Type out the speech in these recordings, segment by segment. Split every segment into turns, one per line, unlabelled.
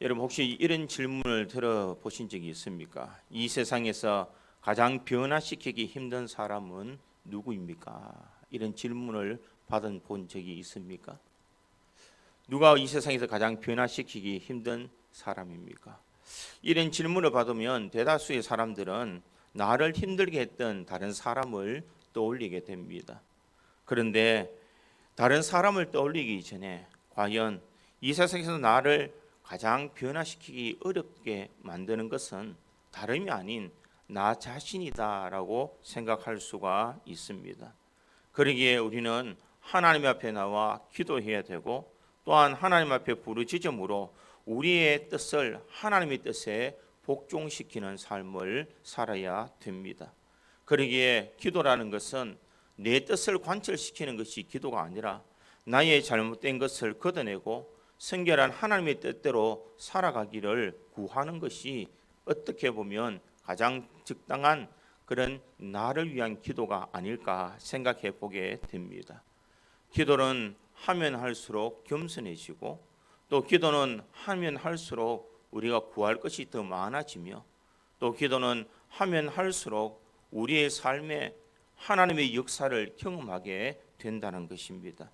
여러분 혹시 이런 질문을 들어보신 적이 있습니까? 이 세상에서 가장 변화시키기 힘든 사람은 누구입니까? 이런 질문을 받은 본 적이 있습니까? 누가 이 세상에서 가장 변화시키기 힘든 사람입니까? 이런 질문을 받으면 대다수의 사람들은 나를 힘들게 했던 다른 사람을 떠올리게 됩니다. 그런데 다른 사람을 떠올리기 전에 과연 이 세상에서 나를 가장 변화시키기 어렵게 만드는 것은 다름이 아닌 나 자신이다라고 생각할 수가 있습니다. 그러기에 우리는 하나님 앞에 나와 기도해야 되고 또한 하나님 앞에 부르짖음으로 우리의 뜻을 하나님의 뜻에 복종시키는 삶을 살아야 됩니다. 그러기에 기도라는 것은 내 뜻을 관철시키는 것이 기도가 아니라 나의 잘못된 것을 걷어내고 성결한 하나님의 뜻대로 살아가기를 구하는 것이 어떻게 보면 가장 적당한 그런 나를 위한 기도가 아닐까 생각해 보게 됩니다. 기도는 하면 할수록 겸손해지고 또 기도는 하면 할수록 우리가 구할 것이 더 많아지며 또 기도는 하면 할수록 우리의 삶에 하나님의 역사를 경험하게 된다는 것입니다.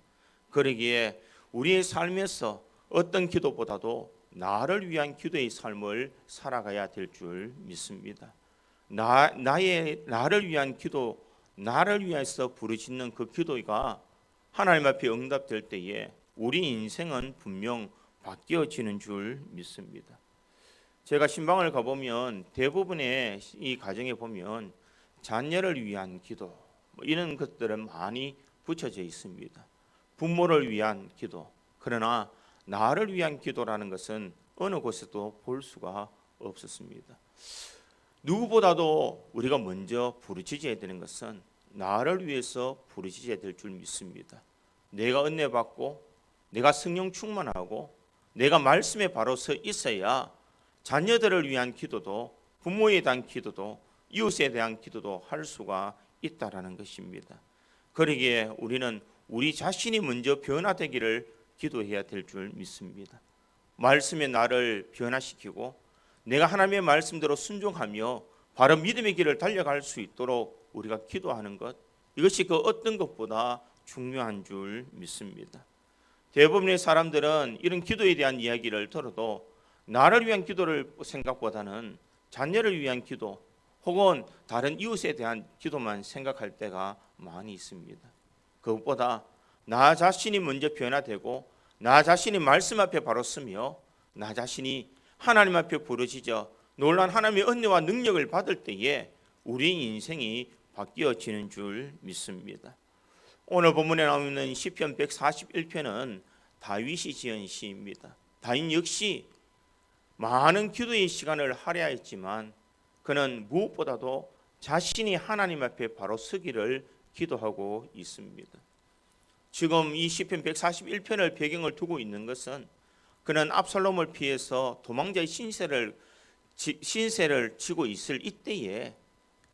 그러기에 우리의 삶에서 어떤 기도보다도 나를 위한 기도의 삶을 살아가야 될 줄 믿습니다. 나를 위한 기도, 나를 위해서 부르짖는 그 기도가 하나님 앞에 응답될 때에 우리 인생은 분명 바뀌어지는 줄 믿습니다. 제가 신방을 가보면 대부분의 이 가정에 보면 자녀를 위한 기도 이런 것들은 많이 붙여져 있습니다. 부모를 위한 기도. 그러나 나를 위한 기도라는 것은 어느 곳에도 볼 수가 없었습니다. 누구보다도 우리가 먼저 부르짖어야 되는 것은 나를 위해서 부르짖어야 될 줄 믿습니다. 내가 은혜 받고 내가 성령 충만하고 내가 말씀에 바로 서 있어야 자녀들을 위한 기도도 부모에 대한 기도도 이웃에 대한 기도도 할 수가 있다라는 것입니다. 그러기에 우리는 우리 자신이 먼저 변화되기를 기도해야 될 줄 믿습니다. 말씀에 나를 변화시키고 내가 하나님의 말씀대로 순종하며 바로 믿음의 길을 달려갈 수 있도록 우리가 기도하는 것, 이것이 그 어떤 것보다 중요한 줄 믿습니다. 대부분의 사람들은 이런 기도에 대한 이야기를 들어도 나를 위한 기도를 생각보다는 자녀를 위한 기도 혹은 다른 이웃에 대한 기도만 생각할 때가 많이 있습니다. 그것보다 나 자신이 먼저 변화되고 나 자신이 말씀 앞에 바로 서며 나 자신이 하나님 앞에 부르짖어 놀란 하나님의 은혜와 능력을 받을 때에 우리 인생이 바뀌어지는 줄 믿습니다. 오늘 본문에 나오는 시편 141편은 다윗이 지은 시입니다. 다윗 역시 많은 기도의 시간을 할애했지만 그는 무엇보다도 자신이 하나님 앞에 바로 서기를 기도하고 있습니다. 지금 이 시편 141편을 배경을 두고 있는 것은 그는 압살롬을 피해서 도망자의 신세를 지고 있을 이때에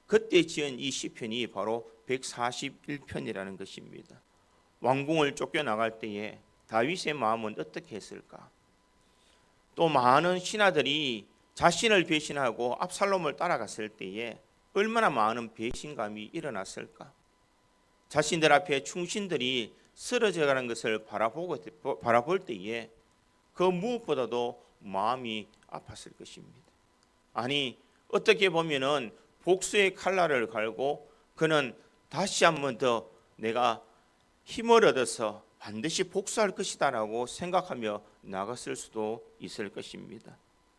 그때 지은 이 시편이 바로 141편이라는 것입니다. 왕궁을 쫓겨나갈 때에 다윗의 마음은 어떻게 했을까? 또 많은 신하들이 자신을 배신하고 압살롬을 따라갔을 때에 얼마나 많은 배신감이 일어났을까? 자신들 앞에 충신들이 쓰러져가는 것을 바라볼 때에 그 무엇보다도 마음이 아팠을 것입니다. 아니 어떻게 보면은 복수의 칼날을 갈고 그는 다시 한 번 더 내가 힘을 얻어서 반드시 복수할 것이다라고 생각하며 나갔을 수도 있을 것입니다.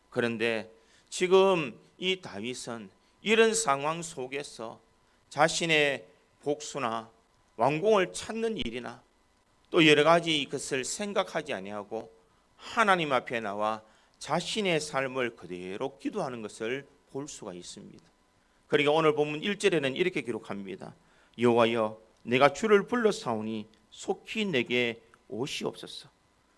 그런데 지금 이 다윗은 이런 상황 속에서 자신의 복수나 왕궁을 찾는 일이나 또 여러 가지 것을 생각하지 아니하고 하나님 앞에 나와 자신의 삶을 그대로 기도하는 것을 볼 수가 있습니다. 그러니까 오늘 본문 1절에는 이렇게 기록합니다. 여호와여 내가 주를 불러사오니 속히 내게 오시옵소서.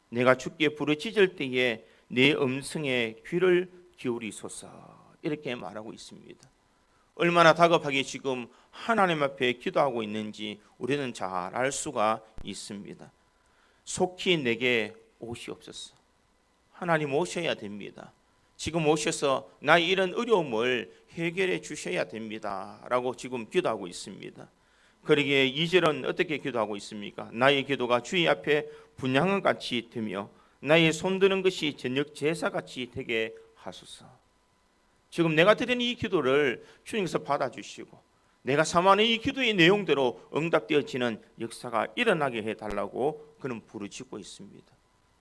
내가 주께 부르짖을 때에 내 음성에 귀를 기울이소서. 이렇게 말하고 있습니다. 얼마나 다급하게 지금 하나님 앞에 기도하고 있는지 우리는 잘 알 수가 있습니다. 속히 내게 오시옵소서. 하나님 오셔야 됩니다. 지금 오셔서 나의 이런 어려움을 해결해 주셔야 됩니다 라고 지금 기도하고 있습니다. 그러기에 2절은 어떻게 기도하고 있습니까? 나의 기도가 주의 앞에 분향은 같이 되며 나의 손드는 것이 저녁 제사같이 되게 하소서. 지금 내가 드린 이 기도를 주님께서 받아주시고 내가 삼하는 이 기도의 내용대로 응답되어지는 역사가 일어나게 해달라고 그는 부르짖고 있습니다.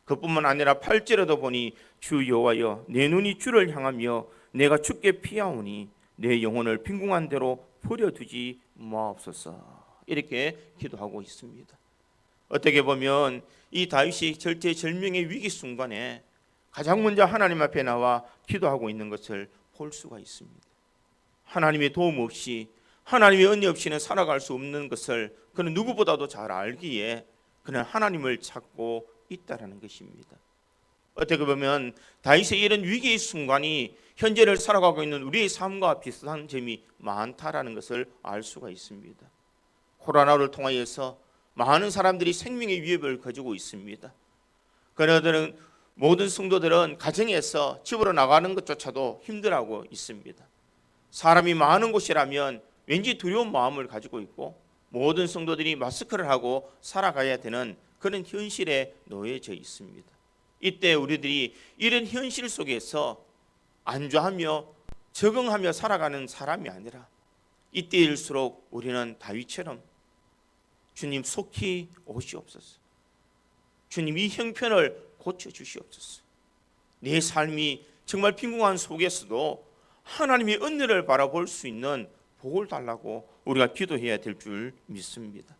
그뿐만 아니라 8절에도 보니 주 여호와여 내 눈이 주를 향하며 내가 주께 피하오니 내 영혼을 빈궁한 대로 버려두지 마옵소서. 이렇게 기도하고 있습니다. 어떻게 보면 이 다윗이 절체절명의 위기 순간에 가장 먼저 하나님 앞에 나와 기도하고 있는 것을 볼 수가 있습니다. 하나님의 도움 없이 하나님의 은혜 없이는 살아갈 수 없는 것을 그는 누구보다도 잘 알기에 그는 하나님을 찾고 있다라는 것입니다. 어떻게 보면 다윗의 이런 위기의 순간이 현재를 살아가고 있는 우리의 삶과 비슷한 점이 많다라는 것을 알 수가 있습니다. 코로나를 통하여서 많은 사람들이 생명의 위협을 가지고 있습니다. 그러들은 모든 성도들은 가정에서 집으로 나가는 것조차도 힘들어하고 있습니다. 사람이 많은 곳이라면 왠지 두려운 마음을 가지고 있고 모든 성도들이 마스크를 하고 살아가야 되는 그런 현실에 놓여져 있습니다. 이때 우리들이 이런 현실 속에서 안주하며 적응하며 살아가는 사람이 아니라 이때일수록 우리는 다윗처럼 주님 속히 오시옵소서. 주님 이 형편을 고쳐주시옵소서. 내 삶이 정말 빈궁한 속에서도 하나님의 은혜를 바라볼 수 있는 복을 달라고 우리가 기도해야 될 줄 믿습니다.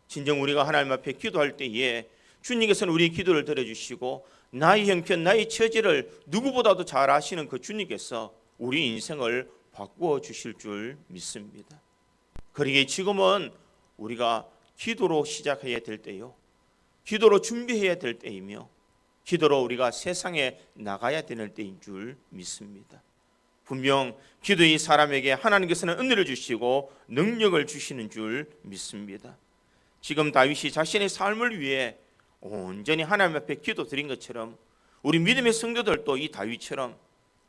진정 우리가 하나님 앞에 기도할 때에 주님께서는 우리의 기도를 들어주시고 나의 형편, 나의 처지를 누구보다도 잘 아시는 그 주님께서 우리 인생을 바꾸어 주실 줄 믿습니다. 그러기에 지금은 우리가 기도로 시작해야 될 때요, 기도로 준비해야 될 때이며 기도로 우리가 세상에 나가야 되는 때인 줄 믿습니다. 분명 기도의 사람에게 하나님께서는 은혜를 주시고 능력을 주시는 줄 믿습니다. 지금 다윗이 자신의 삶을 위해 온전히 하나님 앞에 기도드린 것처럼 우리 믿음의 성도들도 이 다윗처럼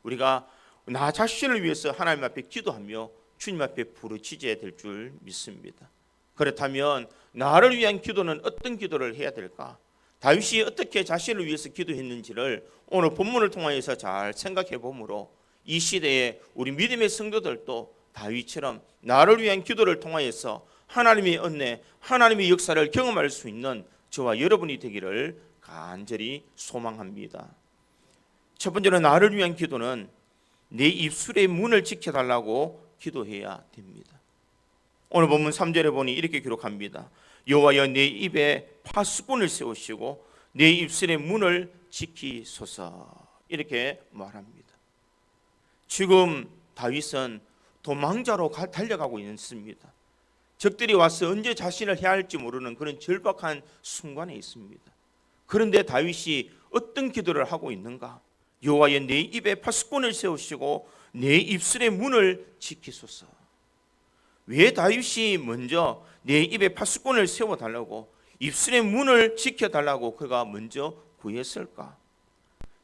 우리가 나 자신을 위해서 하나님 앞에 기도하며 주님 앞에 부르짖어야 될 줄 믿습니다. 그렇다면 나를 위한 기도는 어떤 기도를 해야 될까? 다윗이 어떻게 자신을 위해서 기도했는지를 오늘 본문을 통하여서 잘 생각해 보므로 이 시대에 우리 믿음의 성도들도 다윗처럼 나를 위한 기도를 통하여서 하나님의 은혜, 하나님의 역사를 경험할 수 있는 저와 여러분이 되기를 간절히 소망합니다. 첫 번째로 나를 위한 기도는 내 입술의 문을 지켜달라고 기도해야 됩니다. 오늘 본문 3절에 보니 이렇게 기록합니다. 여호와여 내 입에 파수꾼을 세우시고 내 입술의 문을 지키소서. 이렇게 말합니다. 지금 다윗은 도망자로 달려가고 있습니다. 적들이 와서 언제 자신을 해야 할지 모르는 그런 절박한 순간에 있습니다. 그런데 다윗이 어떤 기도를 하고 있는가? 여호와여 내 입에 파수꾼을 세우시고 내 입술의 문을 지키소서. 왜 다윗이 먼저 내 입에 파수꾼을 세워달라고 입술의 문을 지켜달라고 그가 먼저 구했을까?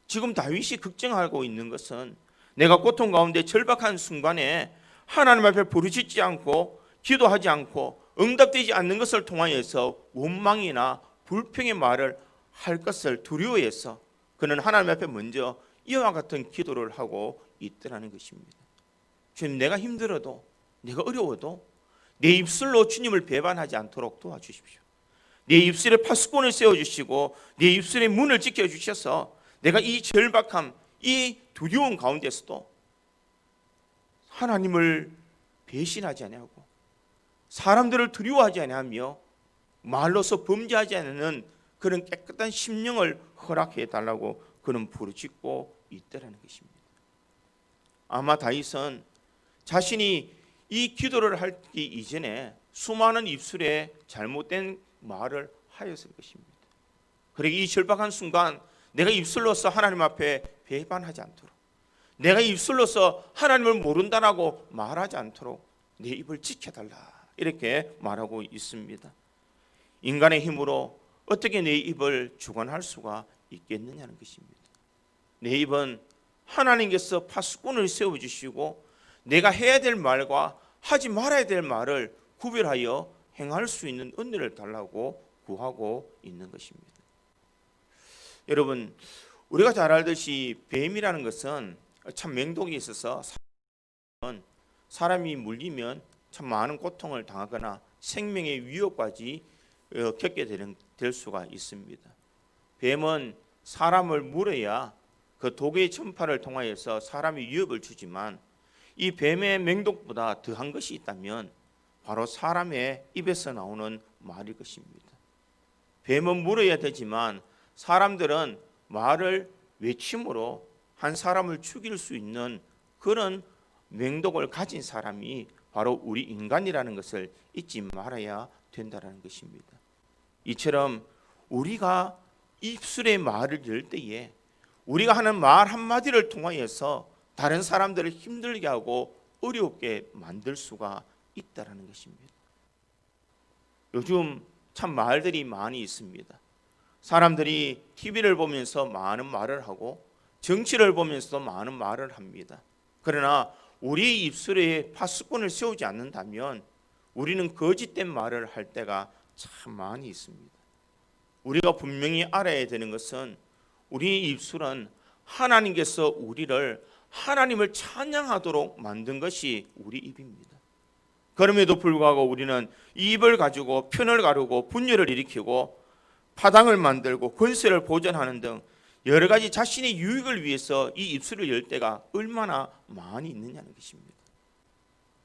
지금 다윗이 걱정하고 있는 것은 내가 고통 가운데 절박한 순간에 하나님 앞에 부르짖지 않고 기도하지 않고 응답되지 않는 것을 통하여서 원망이나 불평의 말을 할 것을 두려워해서 그는 하나님 앞에 먼저 이와 같은 기도를 하고 있더라는 것입니다. 주님, 내가 힘들어도 내가 어려워도 내 입술로 주님을 배반하지 않도록 도와주십시오. 내 입술에 파수꾼을 세워주시고 내 입술의 문을 지켜주셔서 내가 이 절박함, 이 두려움 가운데서도 하나님을 배신하지 아니하고 사람들을 두려워하지 아니하며 말로서 범죄하지 않는 그런 깨끗한 심령을 허락해 달라고 그는 부르짖고 있다라는 것입니다. 아마 다윗은 자신이 이 기도를 하기 이전에 수많은 입술에 잘못된 말을 하였을 것입니다. 그러기 이 절박한 순간 내가 입술로서 하나님 앞에 배반하지 않도록, 내가 입술로서 하나님을 모른다라고 말하지 않도록 내 입을 지켜달라, 이렇게 말하고 있습니다. 인간의 힘으로 어떻게 내 입을 주관할 수가 있겠느냐는 것입니다. 내 입은 하나님께서 파수꾼을 세워주시고 내가 해야 될 말과 하지 말아야 될 말을 구별하여 행할 수 있는 은혜를 달라고 구하고 있는 것입니다. 여러분, 우리가 잘 알듯이 뱀이라는 것은 참 맹독이 있어서 사람이 물리면 참 많은 고통을 당하거나 생명의 위협까지 겪게 될 수가 있습니다. 뱀은 사람을 물어야 그 독의 전파를 통하여서 사람이 위협을 주지만 이 뱀의 맹독보다 더한 것이 있다면 바로 사람의 입에서 나오는 말일 것입니다. 뱀은 물어야 되지만 사람들은 말을 외침으로 한 사람을 죽일 수 있는 그런 맹독을 가진 사람이 바로 우리 인간이라는 것을 잊지 말아야 된다는 것입니다. 이처럼 우리가 입술의 말을 열 때에 우리가 하는 말 한마디를 통하여서 다른 사람들을 힘들게 하고 어렵게 만들 수가 있다는 것입니다. 요즘 참 말들이 많이 있습니다. 사람들이 TV를 보면서 많은 말을 하고 정치를 보면서도 많은 말을 합니다. 그러나 우리 입술에 파수꾼을 세우지 않는다면 우리는 거짓된 말을 할 때가 참 많이 있습니다. 우리가 분명히 알아야 되는 것은 우리 입술은 하나님께서 우리를 하나님을 찬양하도록 만든 것이 우리 입입니다. 그럼에도 불구하고 우리는 이 입을 가지고 편을 가르고 분열을 일으키고 파당을 만들고 권세를 보존하는 등 여러 가지 자신의 유익을 위해서 이 입술을 열 때가 얼마나 많이 있느냐는 것입니다.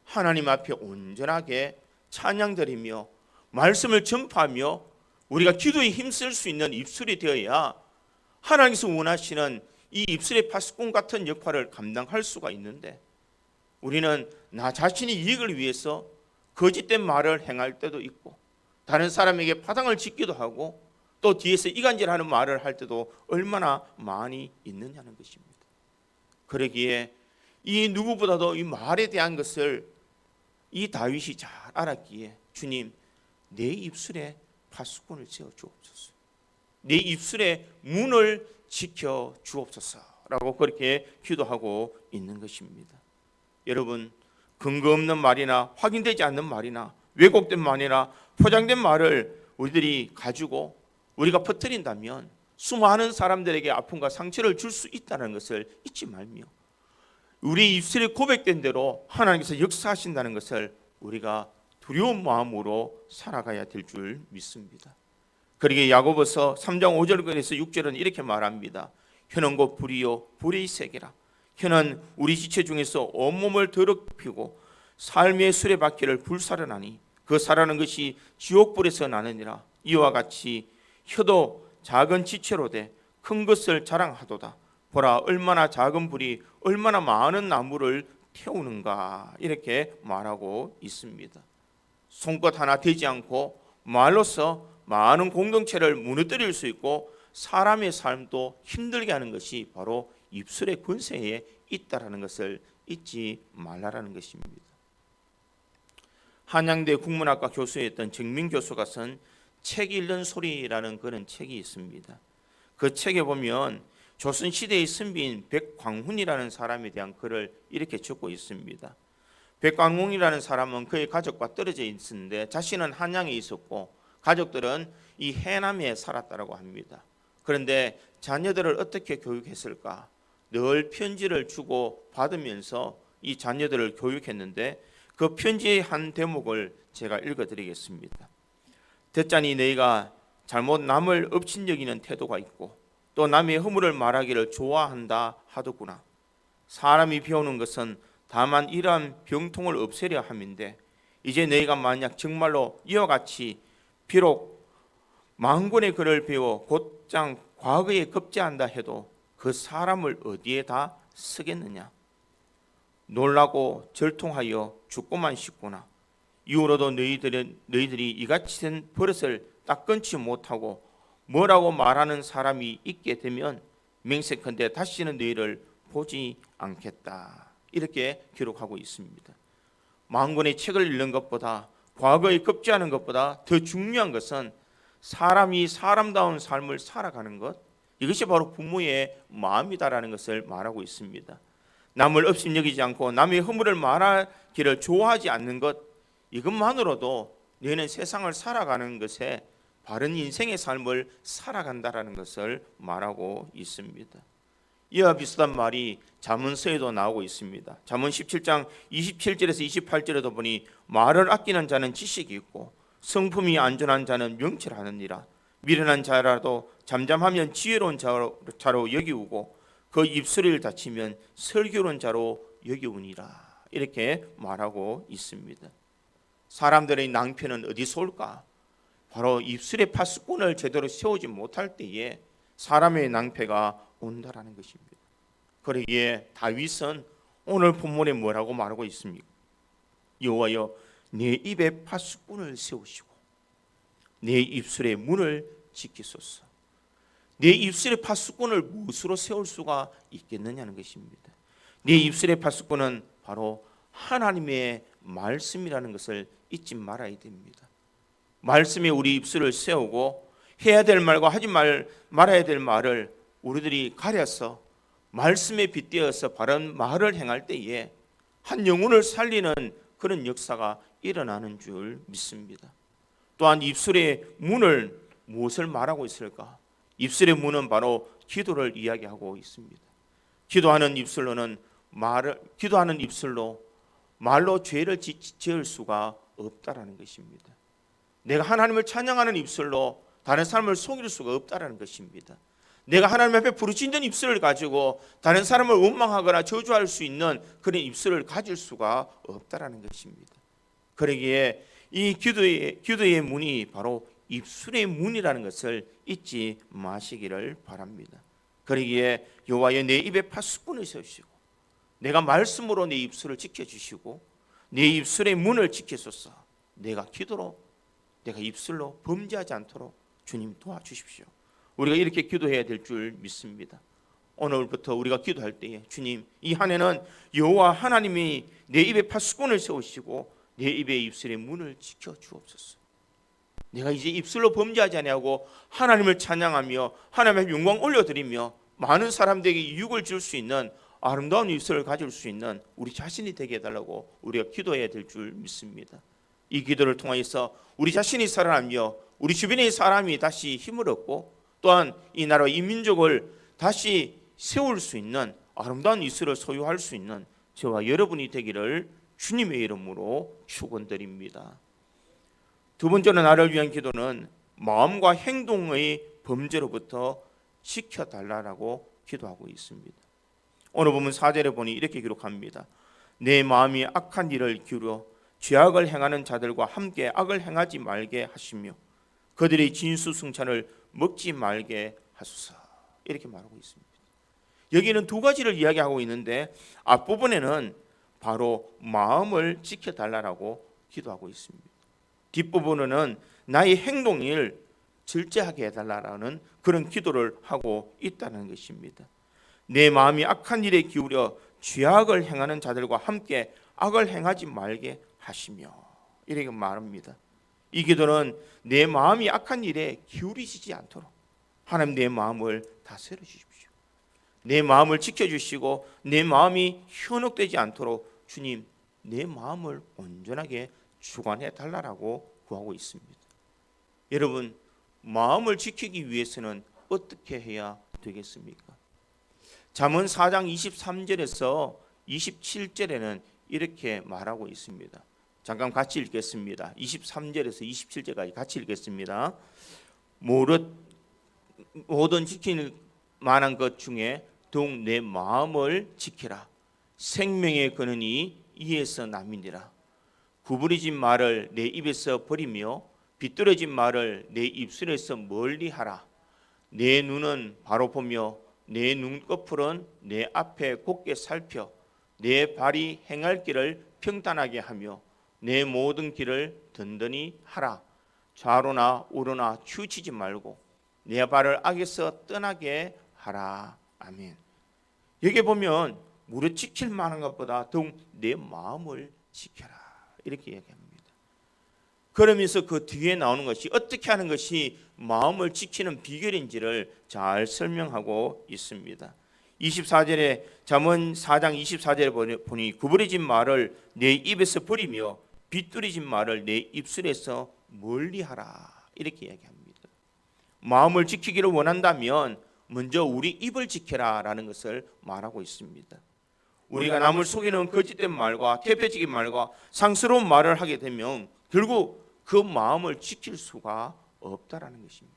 하나님 앞에 온전하게 찬양드리며 말씀을 전파하며 우리가 기도에 힘쓸 수 있는 입술이 되어야 하나님께서 원하시는 이 입술의 파수꾼 같은 역할을 감당할 수가 있는데 우리는 나 자신의 이익을 위해서 거짓된 말을 행할 때도 있고 다른 사람에게 파당을 짓기도 하고 또 뒤에서 이간질하는 말을 할 때도 얼마나 많이 있느냐는 것입니다. 그러기에 이 누구보다도 이 말에 대한 것을 이 다윗이 잘 알았기에 주님 내 입술에 파수꾼을 세워 주옵소서. 내 입술에 문을 지켜 주옵소서라고 그렇게 기도하고 있는 것입니다. 여러분, 근거 없는 말이나 확인되지 않는 말이나 왜곡된 말이나 포장된 말을 우리들이 가지고 우리가 퍼뜨린다면 수많은 사람들에게 아픔과 상처를 줄 수 있다는 것을 잊지 말며 우리 입술에 고백된 대로 하나님께서 역사하신다는 것을 우리가 두려운 마음으로 살아가야 될 줄 믿습니다. 그러기에 야고보서 3장 5절에서 6절은 이렇게 말합니다. 혀는 곧 불이요 불의 세계라. 혀는 우리 지체 중에서 온몸을 더럽히고 삶의 수레바퀴를 불사르나니 그 사라는 것이 지옥불에서 나느니라. 이와 같이 혀도 작은 지체로 돼 큰 것을 자랑하도다. 보라 얼마나 작은 불이 얼마나 많은 나무를 태우는가 이렇게 말하고 있습니다. 손끝 하나 되지 않고 말로서 많은 공동체를 무너뜨릴 수 있고 사람의 삶도 힘들게 하는 것이 바로 입술의 권세에 있다라는 것을 잊지 말라라는 것입니다. 한양대 국문학과 교수였던 정민 교수가 쓴 책 읽는 소리라는 그런 책이 있습니다. 그 책에 보면 조선시대의 선비인 백광훈이라는 사람에 대한 글을 이렇게 적고 있습니다. 백광훈이라는 사람은 그의 가족과 떨어져 있었는데 자신은 한양에 있었고 가족들은 이 해남에 살았다고 합니다. 그런데 자녀들을 어떻게 교육했을까? 늘 편지를 주고 받으면서 이 자녀들을 교육했는데 그 편지의 한 대목을 제가 읽어드리겠습니다. 듣자니 너희가 잘못 남을 업신여기는 태도가 있고 또 남의 허물을 말하기를 좋아한다 하더구나. 사람이 배우는 것은 다만 이러한 병통을 없애려 함인데 이제 너희가 만약 정말로 이와 같이 비록 만권의 글을 배워 곧장 과거에 급제한다 해도 그 사람을 어디에다 쓰겠느냐. 놀라고 절통하여 죽고만 싶구나. 이후로도 너희들이 이같이 된 버릇을 딱 끊지 못하고 뭐라고 말하는 사람이 있게 되면 맹세컨대 다시는 너희를 보지 않겠다. 이렇게 기록하고 있습니다. 만권의 책을 읽는 것보다 과거에 급제하는 것보다 더 중요한 것은 사람이 사람다운 삶을 살아가는 것, 이것이 바로 부모의 마음이다라는 것을 말하고 있습니다. 남을 업신여기지 않고 남의 허물을 말하기를 좋아하지 않는 것, 이것만으로도 너희는 세상을 살아가는 것에 바른 인생의 삶을 살아간다라는 것을 말하고 있습니다. 이와 비슷한 말이 잠언서에도 나오고 있습니다. 잠언 17장 27절에서 28절에도 보니 말을 아끼는 자는 지식이 있고 성품이 안전한 자는 명철하느니라. 미련한 자라도 잠잠하면 지혜로운 자로 여기우고 그 입술을 닫히면 슬기로운 자로 여기우니라. 이렇게 말하고 있습니다. 사람들의 낭패는 어디서 올까? 바로 입술의 파수꾼을 제대로 세우지 못할 때에 사람의 낭패가 온다라는 것입니다. 그러기에 다윗은 오늘 본문에 뭐라고 말하고 있습니까? 여호와여, 내 입에 파수꾼을 세우시고 내 입술의 문을 지키소서. 내 입술의 파수꾼을 무엇으로 세울 수가 있겠느냐는 것입니다. 내 입술의 파수꾼은 바로 하나님의 말씀이라는 것을 잊지 말아야 됩니다. 말씀에 우리 입술을 세우고 해야 될 말과 하지 말아야 될 말을 우리들이 가려서 말씀에 빗대어서 바른 말을 행할 때에 한 영혼을 살리는 그런 역사가 일어나는 줄 믿습니다. 또한 입술의 문을 무엇을 말하고 있을까? 입술의 문은 바로 기도를 이야기하고 있습니다. 기도하는 입술로 말로 죄를 지을 수가 없다라는 것입니다. 내가 하나님을 찬양하는 입술로 다른 사람을 속일 수가 없다라는 것입니다. 내가 하나님 앞에 부르짖는 입술을 가지고 다른 사람을 원망하거나 저주할 수 있는 그런 입술을 가질 수가 없다라는 것입니다. 그러기에 이 기도의 문이 바로 입술의 문이라는 것을 잊지 마시기를 바랍니다. 그러기에 여호와여, 내 입에 파수꾼을 세우시고 내가 말씀으로 내 입술을 지켜주시고 내 입술의 문을 지키소서. 내가 입술로 범죄하지 않도록 주님 도와주십시오. 우리가 이렇게 기도해야 될 줄 믿습니다. 오늘부터 우리가 기도할 때에 주님, 이 한 해는 여호와 하나님이 내 입에 파수꾼을 세우시고 내 입의 입술의 문을 지켜주옵소서. 내가 이제 입술로 범죄하지 아니하고 하나님을 찬양하며 하나님의 영광 올려드리며 많은 사람들에게 유익을 줄 수 있는 아름다운 입술을 가질 수 있는 우리 자신이 되게 해달라고 우리가 기도해야 될 줄 믿습니다. 이 기도를 통해서 우리 자신이 살아나며 우리 주변의 사람이 다시 힘을 얻고 또한 이 나라 이 민족을 다시 세울 수 있는 아름다운 입술을 소유할 수 있는 저와 여러분이 되기를 주님의 이름으로 축원드립니다. 두 번째로 나를 위한 기도는 마음과 행동의 범죄로부터 지켜달라고 기도하고 있습니다. 오늘 보면 4절에 보니 이렇게 기록합니다. 내 마음이 악한 일을 기울여 죄악을 행하는 자들과 함께 악을 행하지 말게 하시며 그들의 진수승찬을 먹지 말게 하소서. 이렇게 말하고 있습니다. 여기는 두 가지를 이야기하고 있는데 앞부분에는 바로 마음을 지켜달라고 기도하고 있습니다. 뒷부분은 나의 행동을 절제하게 해달라는 그런 기도를 하고 있다는 것입니다. 내 마음이 악한 일에 기울여 죄악을 행하는 자들과 함께 악을 행하지 말게 하시며 이렇게 말합니다. 이 기도는 내 마음이 악한 일에 기울이지 않도록 하나님 내 마음을 다스려 주십시오. 내 마음을 지켜주시고 내 마음이 현혹되지 않도록 주님 내 마음을 온전하게 주관해 달라고 구하고 있습니다. 여러분, 마음을 지키기 위해서는 어떻게 해야 되겠습니까? 잠언 4장 23절에서 27절에는 이렇게 말하고 있습니다. 잠깐 같이 읽겠습니다. 23절에서 27절까지 같이 읽겠습니다. 모든 지킬 만한 것 중에 더욱 내 마음을 지키라. 생명의 근원이 이에서 남이니라. 구부리진 말을 내 입에서 버리며 비뚤어진 말을 내 입술에서 멀리하라. 내 눈은 바로 보며 내 눈꺼풀은 내 앞에 곧게 살펴 내 발이 행할 길을 평탄하게 하며 내 모든 길을 든든히 하라. 좌로나 우로나 치우치지 말고 내 발을 악에서 떠나게 하라. 아멘. 여기 보면 무릇 지킬 만한 것보다 더욱 내 마음을 지켜라 이렇게 얘기합니다. 그러면서 그 뒤에 나오는 것이 어떻게 하는 것이 마음을 지키는 비결인지를 잘 설명하고 있습니다. 24절에 잠언 4장 24절에 보니 구부러진 말을 내 입에서 버리며 비뚤어진 말을 내 입술에서 멀리하라 이렇게 이야기합니다. 마음을 지키기를 원한다면 먼저 우리 입을 지켜라라는 것을 말하고 있습니다. 우리가 남을 속이는 거짓된 말과 퇴폐적인 말과 상스러운 말을 하게 되면 결국 그 마음을 지킬 수가 없다라는 것입니다.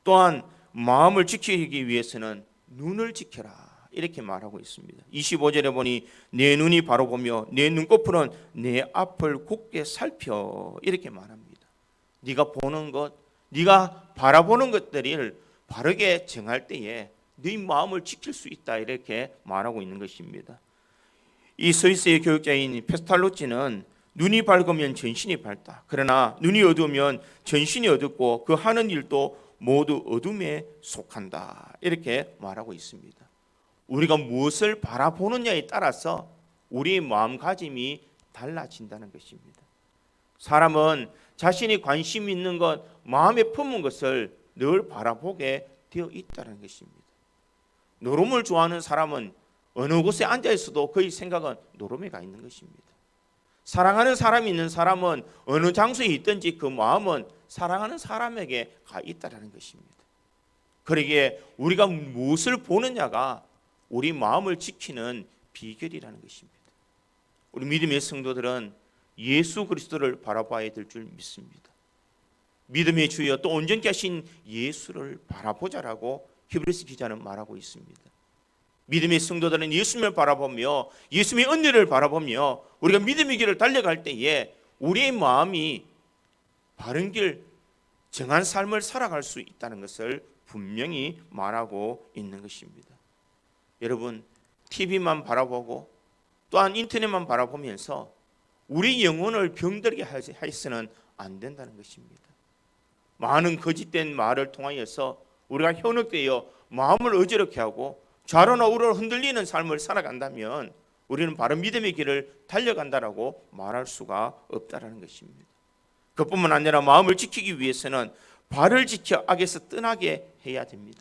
또한 마음을 지키기 위해서는 눈을 지켜라 이렇게 말하고 있습니다. 25절에 보니 내 눈이 바로 보며 내 눈꺼풀은 내 앞을 곱게 살펴 이렇게 말합니다. 네가 보는 것, 네가 바라보는 것들을 바르게 정할 때에 네 마음을 지킬 수 있다 이렇게 말하고 있는 것입니다. 이 스위스의 교육자인 페스탈로치는 눈이 밝으면 전신이 밝다. 그러나 눈이 어두우면 전신이 어둡고 그 하는 일도 모두 어둠에 속한다. 이렇게 말하고 있습니다. 우리가 무엇을 바라보느냐에 따라서 우리의 마음가짐이 달라진다는 것입니다. 사람은 자신이 관심 있는 것, 마음에 품은 것을 늘 바라보게 되어 있다는 것입니다. 노름을 좋아하는 사람은 어느 곳에 앉아 있어도 그의 생각은 노름에 가 있는 것입니다. 사랑하는 사람이 있는 사람은 어느 장소에 있든지 그 마음은 사랑하는 사람에게 가 있다는 것입니다. 그러기에 우리가 무엇을 보느냐가 우리 마음을 지키는 비결이라는 것입니다. 우리 믿음의 성도들은 예수 그리스도를 바라봐야 될 줄 믿습니다. 믿음의 주여 또 온전케 하신 예수를 바라보자라고 히브리서 기자는 말하고 있습니다. 믿음의 성도들은 예수님을 바라보며 예수님의 은혜를 바라보며 우리가 믿음의 길을 달려갈 때에 우리의 마음이 바른 길, 정한 삶을 살아갈 수 있다는 것을 분명히 말하고 있는 것입니다. 여러분, TV만 바라보고 또한 인터넷만 바라보면서 우리 영혼을 병들게 해서는 안 된다는 것입니다. 많은 거짓된 말을 통하여서 우리가 현혹되어 마음을 어지럽게 하고 좌로나 우로로 흔들리는 삶을 살아간다면 우리는 바른 믿음의 길을 달려간다라고 말할 수가 없다라는 것입니다. 그뿐만 아니라 마음을 지키기 위해서는 발을 지켜 악에서 떠나게 해야 됩니다.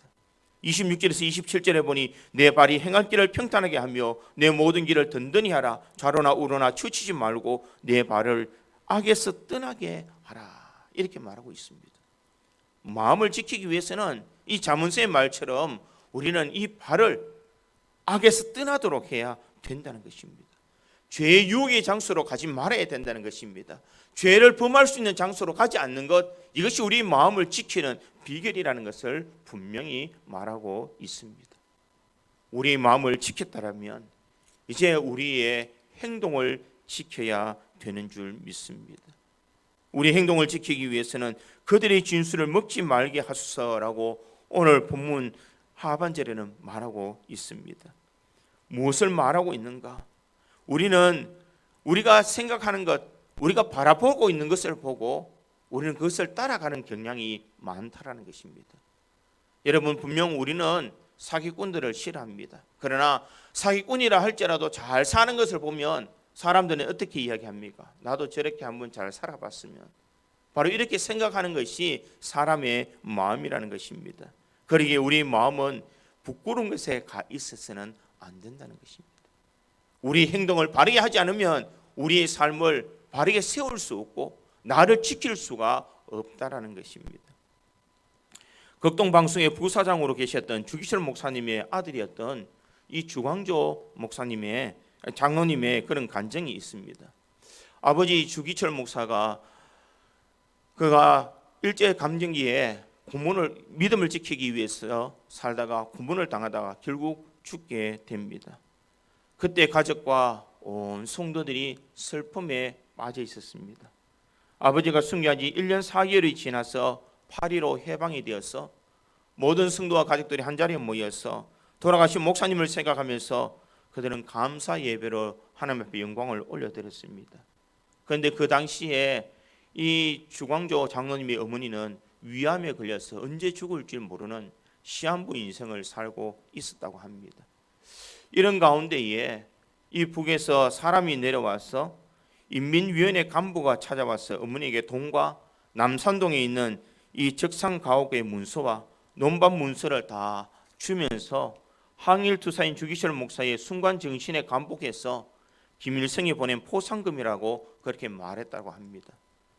26절에서 27절에 보니 내 발이 행할 길을 평탄하게 하며 내 모든 길을 든든히 하라. 좌로나 우로나 치우치지 말고 내 발을 악에서 떠나게 하라. 이렇게 말하고 있습니다. 마음을 지키기 위해서는 이 잠언서의 말처럼 우리는 이 발을 악에서 떠나도록 해야 된다는 것입니다. 죄의 유혹의 장소로 가지 말아야 된다는 것입니다. 죄를 범할 수 있는 장소로 가지 않는 것, 이것이 우리 마음을 지키는 비결이라는 것을 분명히 말하고 있습니다. 우리의 마음을 지켰다면 이제 우리의 행동을 지켜야 되는 줄 믿습니다. 우리 행동을 지키기 위해서는 그들의 진술을 먹지 말게 하소서라고 오늘 본문 하반절에는 말하고 있습니다. 무엇을 말하고 있는가? 우리는 우리가 생각하는 것, 우리가 바라보고 있는 것을 보고 우리는 그것을 따라가는 경향이 많다라는 것입니다. 여러분, 분명 우리는 사기꾼들을 싫어합니다. 그러나 사기꾼이라 할지라도 잘 사는 것을 보면 사람들은 어떻게 이야기합니까? 나도 저렇게 한번 잘 살아봤으면. 바로 이렇게 생각하는 것이 사람의 마음이라는 것입니다. 그러기에 우리의 마음은 부끄러운 것에 가 있어서는 안 된다는 것입니다. 우리 행동을 바르게 하지 않으면 우리의 삶을 바르게 세울 수 없고 나를 지킬 수가 없다라는 것입니다. 극동방송의 부사장으로 계셨던 주기철 목사님의 아들이었던 이 주광조 목사님의 장로님의 그런 간증이 있습니다. 아버지 주기철 목사가 그가 일제 감정기에 고문을 믿음을 지키기 위해서 살다가 고문을 당하다가 결국 죽게 됩니다. 그때 가족과 온 성도들이 슬픔에 빠져 있었습니다. 아버지가 순교한 지 1년 4개월이 지나서 8.15 해방이 되어서 모든 성도와 가족들이 한자리에 모여서 돌아가신 목사님을 생각하면서 그들은 감사 예배로 하나님 앞에 영광을 올려드렸습니다. 그런데 그 당시에 이 주광조 장로님의 어머니는 위암에 걸려서 언제 죽을지 모르는 시한부 인생을 살고 있었다고 합니다. 이런 가운데에 이 북에서 사람이 내려와서 인민위원회 간부가 찾아와서 어머니에게 동과 남산동에 있는 이 적산가옥의 문서와 논밭 문서를 다 주면서 항일투사인 주기철 목사의 순간 정신에 감복해서 김일성이 보낸 포상금이라고 그렇게 말했다고 합니다.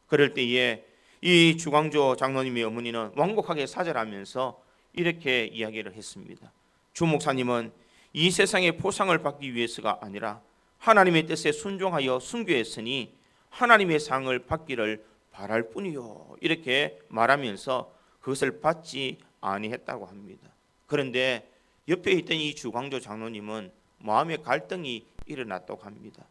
그럴 때에 이 주광조 장로님의 어머니는 완곡하게 사절하면서 이렇게 이야기를 했습니다. 주 목사님은 이 세상의 포상을 받기 위해서가 아니라 하나님의 뜻에 순종하여 순교했으니 하나님의 상을 받기를 바랄 뿐이요, 이렇게 말하면서 그것을 받지 아니했다고 합니다. 그런데 옆에 있던 이 주광조 장로님은 마음의 갈등이 일어났다고 합니다.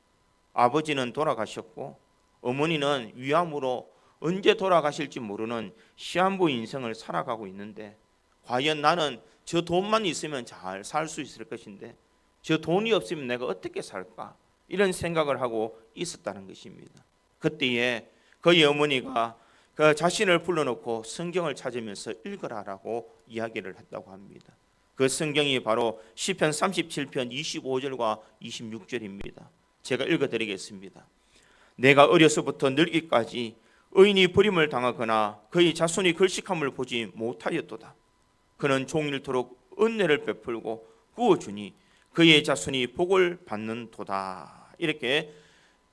아버지는 돌아가셨고 어머니는 위암으로 언제 돌아가실지 모르는 시한부 인생을 살아가고 있는데, 과연 나는 저 돈만 있으면 잘 살 수 있을 것인데 저 돈이 없으면 내가 어떻게 살까, 이런 생각을 하고 있었다는 것입니다. 그때에 그의 어머니가 그 자신을 불러놓고 성경을 찾으면서 읽으라라고 이야기를 했다고 합니다. 그 성경이 바로 시편 37편 25절과 26절입니다. 제가 읽어드리겠습니다. 내가 어려서부터 늙기까지 의인이 버림을 당하거나 그의 자손이 걸식함을 보지 못하였도다. 그는 종일토록 은혜를 베풀고 구워주니 그의 자손이 복을 받는도다. 이렇게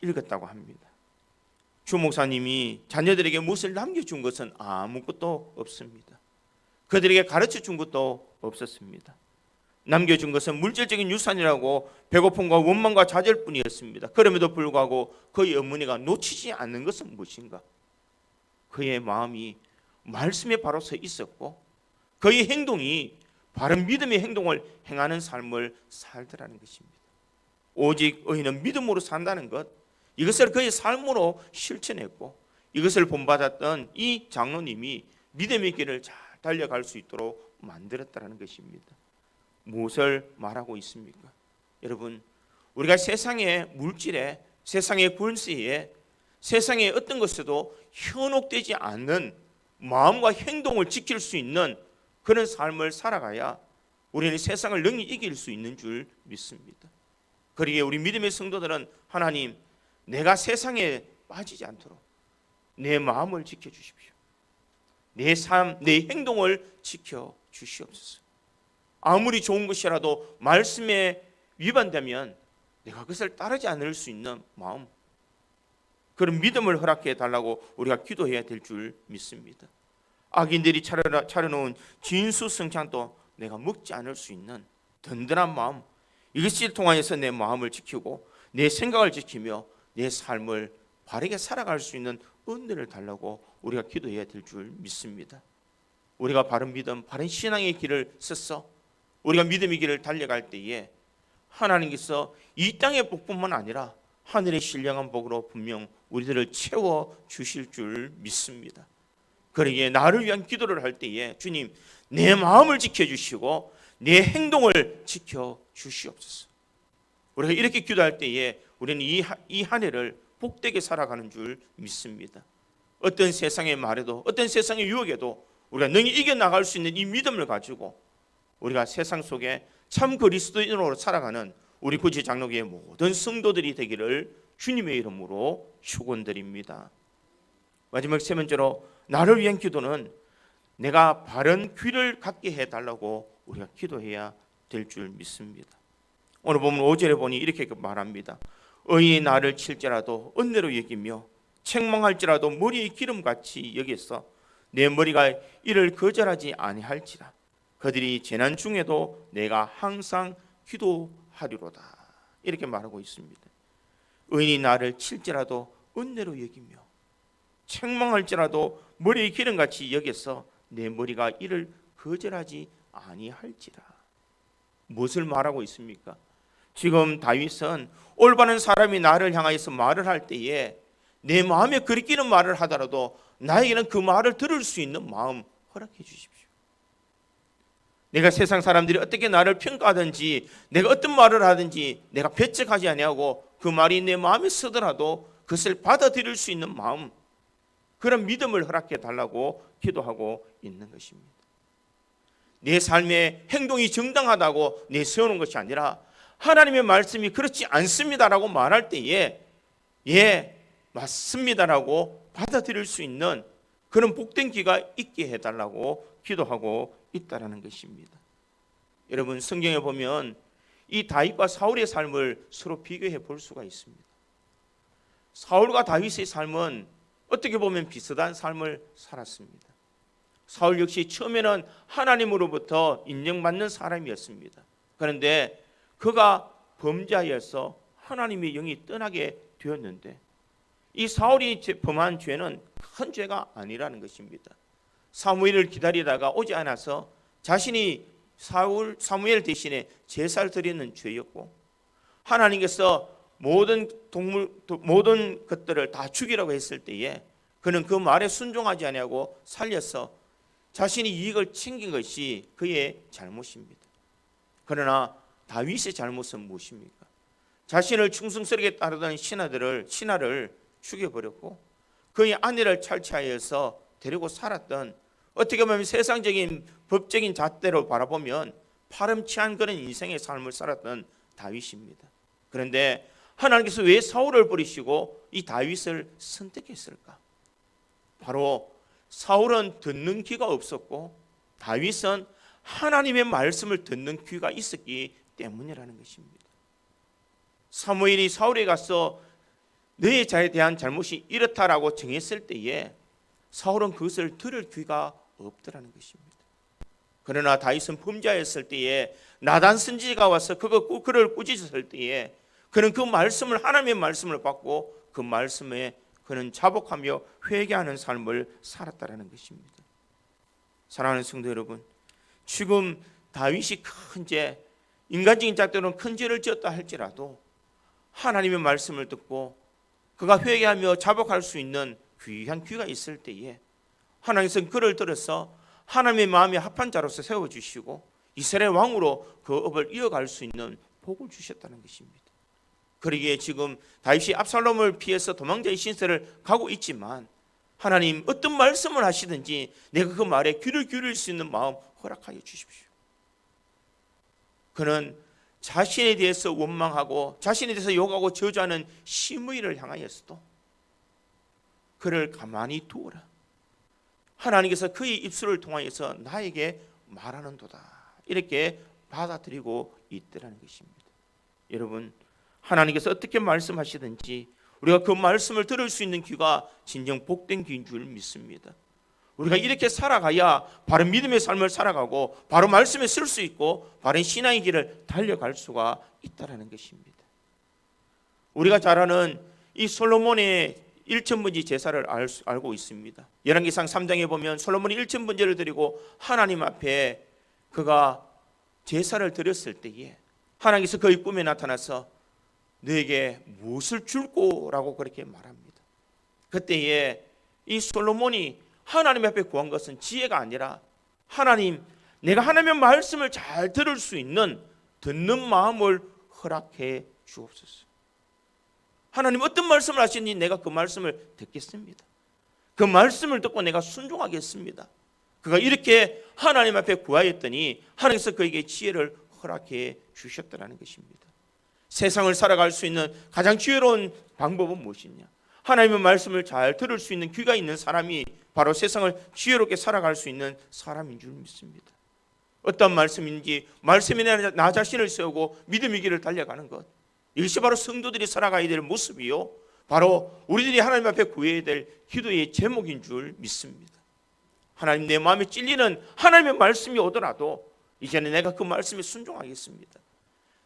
읽었다고 합니다. 주 목사님이 자녀들에게 무엇을 남겨준 것은 아무것도 없습니다. 그들에게 가르쳐준 것도 없었습니다. 남겨준 것은 물질적인 유산이라고 배고픔과 원망과 좌절뿐이었습니다. 그럼에도 불구하고 그의 어머니가 놓치지 않는 것은 무엇인가? 그의 마음이 말씀에 바로 서 있었고 그의 행동이 바른 믿음의 행동을 행하는 삶을 살더라는 것입니다. 오직 의인은 믿음으로 산다는 것, 이것을 그의 삶으로 실천했고 이것을 본받았던 이 장로님이 믿음의 길을 잘 달려갈 수 있도록 만들었다는 것입니다. 무엇을 말하고 있습니까? 여러분, 우리가 세상의 물질에, 세상의 권세에, 세상의 어떤 것에도 현혹되지 않는 마음과 행동을 지킬 수 있는 그런 삶을 살아가야 우리는 세상을 능히 이길 수 있는 줄 믿습니다. 그러기에 우리 믿음의 성도들은 하나님, 내가 세상에 빠지지 않도록 내 마음을 지켜주십시오. 내 삶, 내 행동을 지켜주시옵소서. 아무리 좋은 것이라도 말씀에 위반되면 내가 그것을 따르지 않을 수 있는 마음, 그런 믿음을 허락해 달라고 우리가 기도해야 될 줄 믿습니다. 악인들이 차려놓은 진수성찬도 내가 먹지 않을 수 있는 든든한 마음, 이것을 통하여서 내 마음을 지키고 내 생각을 지키며 내 삶을 바르게 살아갈 수 있는 은혜를 달라고 우리가 기도해야 될 줄 믿습니다. 우리가 바른 믿음, 바른 신앙의 길을 써서 우리가 믿음의 길을 달려갈 때에 하나님께서 이 땅의 복뿐만 아니라 하늘의 신령한 복으로 분명 우리들을 채워주실 줄 믿습니다. 그러기에 나를 위한 기도를 할 때에 주님, 내 마음을 지켜주시고 내 행동을 지켜주시옵소서. 우리가 이렇게 기도할 때에 우리는 이 한 해를 복되게 살아가는 줄 믿습니다. 어떤 세상의 말에도, 어떤 세상의 유혹에도 우리가 능히 이겨나갈 수 있는 이 믿음을 가지고 우리가 세상 속에 참 그리스도인으로 살아가는 우리 구지 장로교의 모든 성도들이 되기를 주님의 이름으로 축원드립니다. 마지막 세 번째로, 나를 위한 기도는 내가 바른 귀를 갖게 해달라고 우리가 기도해야 될 줄 믿습니다. 오늘 보면 5절에 보니 이렇게 말합니다. 의인이 나를 칠지라도 은혜로 여기며 책망할지라도 머리에 기름같이 여겨서 내 머리가 이를 거절하지 아니할지라. 그들이 재난 중에도 내가 항상 기도하리로다. 이렇게 말하고 있습니다. 의인이 나를 칠지라도 은혜로 여기며 책망할지라도 머리에 기름같이 여겨서 내 머리가 이를 거절하지 아니할지라. 무엇을 말하고 있습니까? 지금 다윗은 올바른 사람이 나를 향하여서 말을 할 때에 내 마음에 그리끼는 말을 하더라도 나에게는 그 말을 들을 수 있는 마음 허락해 주십시오. 내가 세상 사람들이 어떻게 나를 평가하든지 내가 어떤 말을 하든지 내가 배척하지 아니하고 그 말이 내 마음에 서더라도 그것을 받아들일 수 있는 마음, 그런 믿음을 허락해 달라고 기도하고 있는 것입니다. 내 삶의 행동이 정당하다고 내세우는 것이 아니라 하나님의 말씀이 그렇지 않습니다라고 말할 때에 맞습니다라고 받아들일 수 있는 그런 복된 귀가 있게 해달라고 기도하고 있다라는 것입니다. 여러분, 성경에 보면 이 다윗과 사울의 삶을 서로 비교해 볼 수가 있습니다. 사울과 다윗의 삶은 어떻게 보면 비슷한 삶을 살았습니다. 사울 역시 처음에는 하나님으로부터 인정받는 사람이었습니다. 그런데 그가 범죄하여서 하나님의 영이 떠나게 되었는데, 이 사울이 범한 죄는 큰 죄가 아니라는 것입니다. 사무엘을 기다리다가 오지 않아서 자신이 사무엘 대신에 제사를 드리는 죄였고, 하나님께서 모든 것들을 다 죽이라고 했을 때에 그는 그 말에 순종하지 아니하고 살려서 자신이 이익을 챙긴 것이 그의 잘못입니다. 그러나 다윗의 잘못은 무엇입니까? 자신을 충성스럽게 따르던 신하를 죽여버렸고, 그의 아내를 탈취하여서 데리고 살았던, 어떻게 보면 세상적인 법적인 잣대로 바라보면 파렴치한 그런 인생의 삶을 살았던 다윗입니다. 그런데 하나님께서 왜 사울을 버리시고 이 다윗을 선택했을까? 바로 사울은 듣는 귀가 없었고 다윗은 하나님의 말씀을 듣는 귀가 있었기 때문이라는 것입니다. 사무엘이 사울에 가서 너의 자에 대한 잘못이 이렇다라고 정했을 때에 사울은 그것을 들을 귀가 없더라는 것입니다. 그러나 다윗은 범죄했을 때에 나단 선지자가 와서 그를 꾸짖었을 때에 그는 그 말씀을, 하나님의 말씀을 받고 그 말씀에 그는 자복하며 회개하는 삶을 살았다라는 것입니다. 사랑하는 성도 여러분, 지금 다윗이 큰 죄, 인간적인 잣대로는 큰 죄를 지었다 할지라도 하나님의 말씀을 듣고 그가 회개하며 자복할 수 있는 귀한 귀가 있을 때에 하나님께서는 그를 들어서 하나님의 마음에 합한 자로서 세워주시고 이스라엘 왕으로 그 업을 이어갈 수 있는 복을 주셨다는 것입니다. 그러기에 지금 다윗이 압살롬을 피해서 도망자의 신세를 가고 있지만 하나님 어떤 말씀을 하시든지 내가 그 말에 귀를 기울일 수 있는 마음 허락하여 주십시오. 그는 자신에 대해서 원망하고 자신에 대해서 욕하고 저주하는 시므이를 향하여서도 그를 가만히 두어라. 하나님께서 그의 입술을 통하여서 나에게 말하는도다. 이렇게 받아들이고 있더라는 것입니다. 여러분, 하나님께서 어떻게 말씀하시든지 우리가 그 말씀을 들을 수 있는 귀가 진정 복된 귀인 줄 믿습니다. 우리가 이렇게 살아가야 바른 믿음의 삶을 살아가고 바로 말씀에 쓸 수 있고 바른 신앙의 길을 달려갈 수가 있다는 것입니다. 우리가 잘 아는 이 솔로몬의 일천번제 제사를 알고 있습니다. 열왕기상 3장에 보면 솔로몬이 일천번제를 드리고 하나님 앞에 그가 제사를 드렸을 때에 하나님께서 그의 꿈에 나타나서 너에게 무엇을 줄꼬라고 그렇게 말합니다. 그때에 이 솔로몬이 하나님 앞에 구한 것은 지혜가 아니라 하나님, 내가 하나님의 말씀을 잘 들을 수 있는 듣는 마음을 허락해 주옵소서. 하나님 어떤 말씀을 하시니 내가 그 말씀을 듣겠습니다. 그 말씀을 듣고 내가 순종하겠습니다. 그가 이렇게 하나님 앞에 구하였더니 하나님께서 그에게 지혜를 허락해 주셨다는 것입니다. 세상을 살아갈 수 있는 가장 지혜로운 방법은 무엇이냐? 하나님의 말씀을 잘 들을 수 있는 귀가 있는 사람이 바로 세상을 지혜롭게 살아갈 수 있는 사람인 줄 믿습니다. 어떤 말씀인지 말씀에 나 자신을 세우고 믿음의 길을 달려가는 것, 이것이 바로 성도들이 살아가야 될 모습이요, 바로 우리들이 하나님 앞에 구해야 될 기도의 제목인 줄 믿습니다. 하나님, 내 마음에 찔리는 하나님의 말씀이 오더라도 이제는 내가 그 말씀에 순종하겠습니다.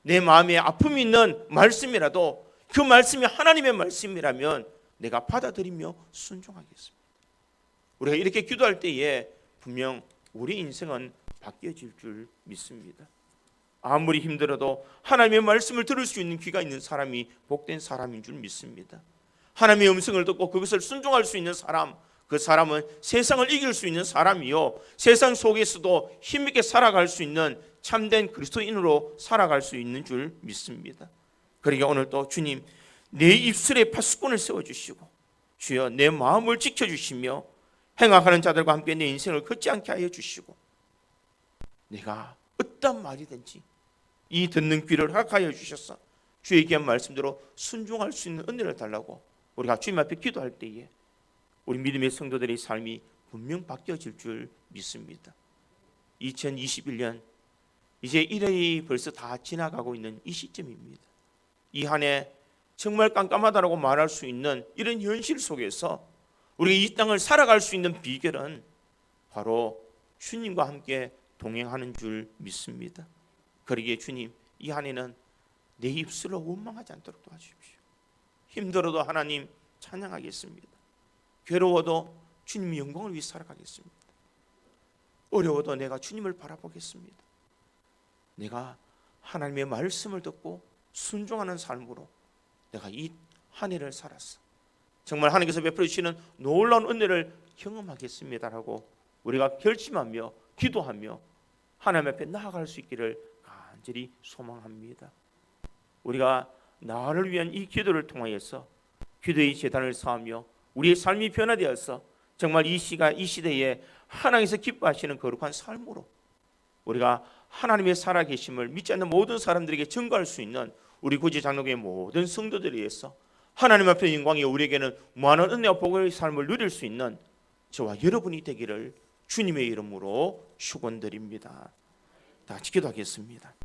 내 마음에 아픔이 있는 말씀이라도 그 말씀이 하나님의 말씀이라면 내가 받아들이며 순종하겠습니다. 우리가 이렇게 기도할 때에 분명 우리 인생은 바뀌어질 줄 믿습니다. 아무리 힘들어도 하나님의 말씀을 들을 수 있는 귀가 있는 사람이 복된 사람인 줄 믿습니다. 하나님의 음성을 듣고 그것을 순종할 수 있는 사람, 그 사람은 세상을 이길 수 있는 사람이요, 세상 속에서도 힘있게 살아갈 수 있는 참된 그리스도인으로 살아갈 수 있는 줄 믿습니다. 그러니까 오늘 또 주님, 내 입술에 파수꾼을 세워주시고 주여 내 마음을 지켜주시며 행악하는 자들과 함께 내 인생을 걷지 않게 하여 주시고 내가 어떤 말이든지 이 듣는 귀를 허락하여 주셔서 주의 귀한 말씀대로 순종할 수 있는 은혜를 달라고 우리가 주님 앞에 기도할 때에 우리 믿음의 성도들의 삶이 분명 바뀌어질 줄 믿습니다. 2021년 이제 1회이 벌써 다 지나가고 있는 이 시점입니다. 이 한 해 정말 깜깜하다라고 말할 수 있는 이런 현실 속에서 우리가 이 땅을 살아갈 수 있는 비결은 바로 주님과 함께 동행하는 줄 믿습니다. 그러기에 주님, 이 한 해는 내 입술로 원망하지 않도록 도와주십시오. 힘들어도 하나님 찬양하겠습니다. 괴로워도 주님의 영광을 위해 살아가겠습니다. 어려워도 내가 주님을 바라보겠습니다. 내가 하나님의 말씀을 듣고 순종하는 삶으로 내가 이 한 해를 살았어. 정말 하나님께서 베풀어 주시는 놀라운 은혜를 경험하겠습니다라고 우리가 결심하며 기도하며 하나님 앞에 나아갈 수 있기를 간절히 소망합니다. 우리가 나를 위한 이 기도를 통하여서 기도의 제단을 쌓으며 우리의 삶이 변화되어서 정말 이 시대에 하나님께서 기뻐하시는 거룩한 삶으로 우리가 하나님의 살아계심을 믿지 않는 모든 사람들에게 증거할 수 있는 우리 구지 장로교의 모든 성도들에 의해서 하나님 앞에 영광이 우리에게는 무한한 은혜와 복의 삶을 누릴 수 있는 저와 여러분이 되기를 주님의 이름으로 축원드립니다. 다 기도하겠습니다.